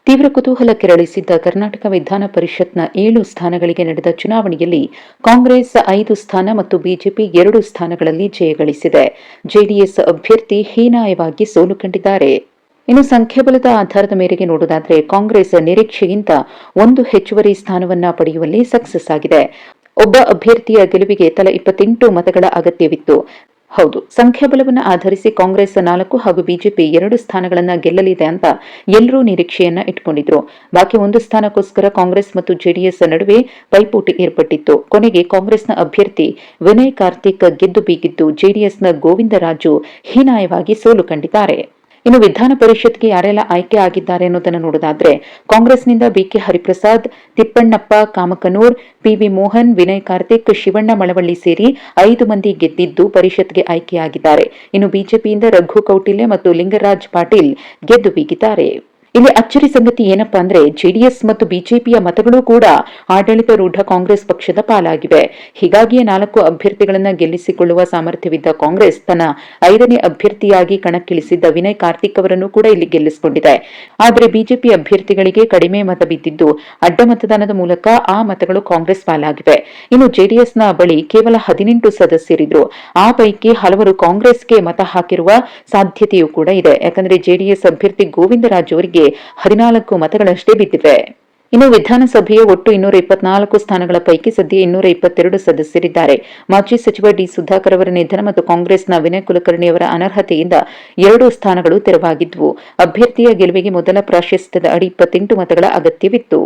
ತೀವ್ರ ಕುತೂಹಲ ಕೆರಳಿಸಿದ್ದ ಕರ್ನಾಟಕ ವಿಧಾನ ಪರಿಷತ್ನ 7 ಸ್ಥಾನಗಳಿಗೆ ನಡೆದ ಚುನಾವಣೆಯಲ್ಲಿ ಕಾಂಗ್ರೆಸ್ 5 ಸ್ಥಾನ ಮತ್ತು ಬಿಜೆಪಿ 2 ಸ್ಥಾನಗಳಲ್ಲಿ ಜಯಗಳಿಸಿದೆ. ಜೆಡಿಎಸ್ ಅಭ್ಯರ್ಥಿ ಹೀನಾಯವಾಗಿ ಸೋಲು ಕಂಡಿದ್ದಾರೆ. ಇನ್ನು ಸಂಖ್ಯಾಬಲದ ಆಧಾರದ ಮೇರೆಗೆ ನೋಡುವುದಾದರೆ ಕಾಂಗ್ರೆಸ್ ನಿರೀಕ್ಷೆಗಿಂತ 1 ಹೆಚ್ಚುವರಿ ಸ್ಥಾನವನ್ನ ಪಡೆಯುವಲ್ಲಿ ಸಕ್ಸಸ್ ಆಗಿದೆ. ಒಬ್ಬ ಅಭ್ಯರ್ಥಿಯ ಗೆಲುವಿಗೆ ತಲಾ 28 ಮತಗಳ ಅಗತ್ಯವಿತ್ತು. ಹೌದು, ಸಂಖ್ಯಾಬಲವನ್ನು ಆಧರಿಸಿ ಕಾಂಗ್ರೆಸ್ 4 ಹಾಗೂ ಬಿಜೆಪಿ 2 ಸ್ಥಾನಗಳನ್ನು ಗೆಲ್ಲಲಿದೆ ಅಂತ ಎಲ್ಲರೂ ನಿರೀಕ್ಷೆಯನ್ನ ಇಟ್ಟುಕೊಂಡಿದ್ರು. ಬಾಕಿ 1 ಸ್ಥಾನಕ್ಕೋಸ್ಕರ ಕಾಂಗ್ರೆಸ್ ಮತ್ತು ಜೆಡಿಎಸ್ ನಡುವೆ ಪೈಪೋಟಿ ಏರ್ಪಟ್ಟಿತ್ತು. ಕೊನೆಗೆ ಕಾಂಗ್ರೆಸ್ನ ಅಭ್ಯರ್ಥಿ ವಿನಯ್ ಕಾರ್ತಿಕ್ ಗೆದ್ದು ಬೀಗಿದ್ದು ಜೆಡಿಎಸ್ನ ಗೋವಿಂದರಾಜು ಹೀನಾಯವಾಗಿ ಸೋಲು ಕಂಡಿದ್ದಾರೆ. ಇನ್ನು ವಿಧಾನ ಪರಿಷತ್ಗೆ ಯಾರೆಲ್ಲ ಆಯ್ಕೆ ಆಗಿದ್ದಾರೆ ಅನ್ನೋದನ್ನು ನೋಡೋದಾದ್ರೆ ಕಾಂಗ್ರೆಸ್ನಿಂದ ಬಿಕೆ ಹರಿಪ್ರಸಾದ್, ತಿಪ್ಪಣ್ಣಪ್ಪ ಕಾಮಕನೂರ್, ಪಿವಿ ಮೋಹನ್, ವಿನಯ್ ಕಾರ್ತಿಕ್, ಶಿವಣ್ಣ ಮಳವಳ್ಳಿ ಸೇರಿ 5 ಮಂದಿ ಗೆದ್ದಿದ್ದು ಪರಿಷತ್ಗೆ ಆಯ್ಕೆಯಾಗಿದ್ದಾರೆ. ಇನ್ನು ಬಿಜೆಪಿಯಿಂದ ರಘು ಕೌಟಿಲ್ಯ ಮತ್ತು ಲಿಂಗರಾಜ್ ಪಾಟೀಲ್ ಗೆದ್ದು ಬೀಗಿದ್ದಾರೆ. ಇಲ್ಲಿ ಅಚ್ಚರಿ ಸಂಗತಿ ಏನಪ್ಪಾ ಅಂದ್ರೆ ಜೆಡಿಎಸ್ ಮತ್ತು ಬಿಜೆಪಿಯ ಮತಗಳು ಕೂಡ ಆಡಳಿತಾರೂಢ ಕಾಂಗ್ರೆಸ್ ಪಕ್ಷದ ಪಾಲಾಗಿವೆ. ಹೀಗಾಗಿಯೇ 4 ಅಭ್ಯರ್ಥಿಗಳನ್ನ ಗೆಲ್ಲಿಸಿಕೊಳ್ಳುವ ಸಾಮರ್ಥ್ಯವಿದ್ದ ಕಾಂಗ್ರೆಸ್ ತನ್ನ 5ನೇ ಅಭ್ಯರ್ಥಿಯಾಗಿ ಕಣಕ್ಕಿಳಿಸಿದ್ದ ವಿನಯ್ ಕಾರ್ತಿಕ್ ಅವರನ್ನು ಕೂಡ ಇಲ್ಲಿ ಗೆಲ್ಲಿಸಿಕೊಂಡಿದೆ. ಆದರೆ ಬಿಜೆಪಿ ಅಭ್ಯರ್ಥಿಗಳಿಗೆ ಕಡಿಮೆ ಮತ ಬಿದ್ದಿದ್ದು ಅಡ್ಡ ಮತದಾನದ ಮೂಲಕ ಆ ಮತಗಳು ಕಾಂಗ್ರೆಸ್ ಪಾಲಾಗಿವೆ. ಇನ್ನು ಜೆಡಿಎಸ್ನ ಬಳಿ ಕೇವಲ 18 ಸದಸ್ಯರಿದ್ರು. ಆ ಪೈಕಿ ಹಲವರು ಕಾಂಗ್ರೆಸ್ಗೆ ಮತ ಹಾಕಿರುವ ಸಾಧ್ಯತೆಯೂ ಕೂಡ ಇದೆ. ಯಾಕಂದ್ರೆ ಜೆಡಿಎಸ್ ಅಭ್ಯರ್ಥಿ ಗೋವಿಂದರಾಜ್ ಅವರಿಗೆ 14 ಮತಗಳಷ್ಟೇ ಬಿದ್ದಿವೆ. ಇನ್ನು ವಿಧಾನಸಭೆಯ ಒಟ್ಟು 224 ಸ್ಥಾನಗಳ ಪೈಕಿ ಸದ್ಯ 222 ಸದಸ್ಯರಿದ್ದಾರೆ. ಮಾಜಿ ಸಚಿವ ಡಿ ಸುಧಾಕರ್ ಅವರ ನಿಧನ ಮತ್ತು ಕಾಂಗ್ರೆಸ್ನ ವಿನಯ್ ಕುಲಕರ್ಣಿ ಅವರ ಅನರ್ಹತೆಯಿಂದ 2 ಸ್ಥಾನಗಳು ತೆರವಾಗಿದ್ವು. ಅಭ್ಯರ್ಥಿಯ ಗೆಲುವಿಗೆ ಮೊದಲ ಪ್ರಾಶಸ್ತ್ಯದ ಅಡಿ 28 ಮತಗಳ ಅಗತ್ಯವಿತ್ತು.